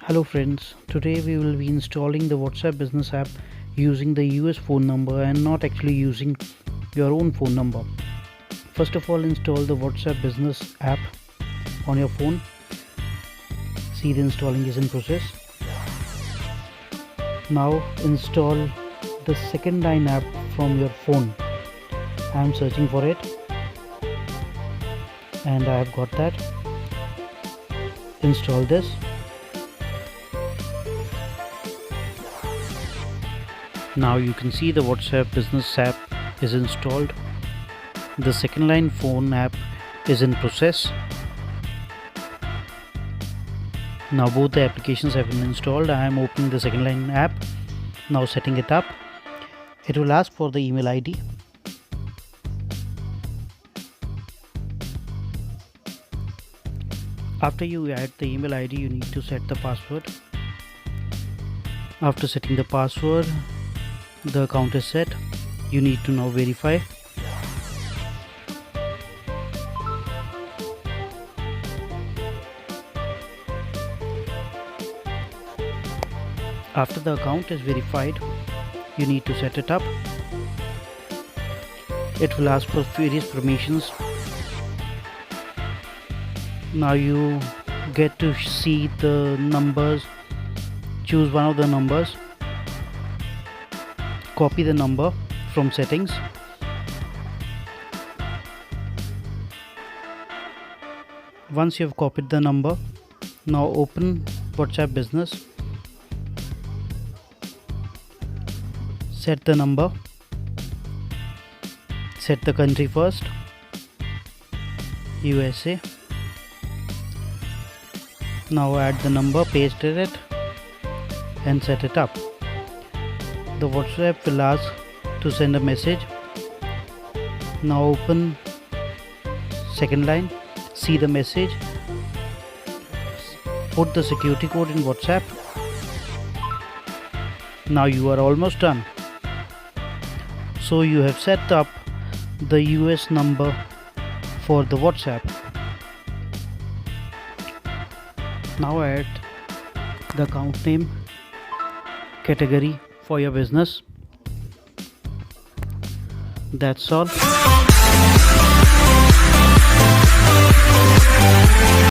Hello friends, today we will be installing the WhatsApp business app using the US phone number and not actually using your own phone number. First of all, install the WhatsApp business app on your phone. See, the installing is in process. Now install the second line app from your phone. I am searching for it and I have got that. Install this. Now you can see the WhatsApp business app is installed. The second line phone app is in process. Now both the applications have been installed. I am opening the second line app. Now setting it up. It will ask for the email ID. After you add the email ID, you need to set the password. After setting the password, the account is set. You need to now verify. After the account is verified, you need to set it up. It will ask for various permissions. Now you get to see the numbers. Choose one of the numbers. Copy the number from settings. Once you have copied the number, now open WhatsApp Business. Set the number. Set the country first. USA. Now add the number, paste it and set it up. The WhatsApp will ask to send a message. Now open second line, see the message, put the security code in WhatsApp. Now you are almost done. So you have set up the US number for the WhatsApp. Now add the account name, category for your business. That's all.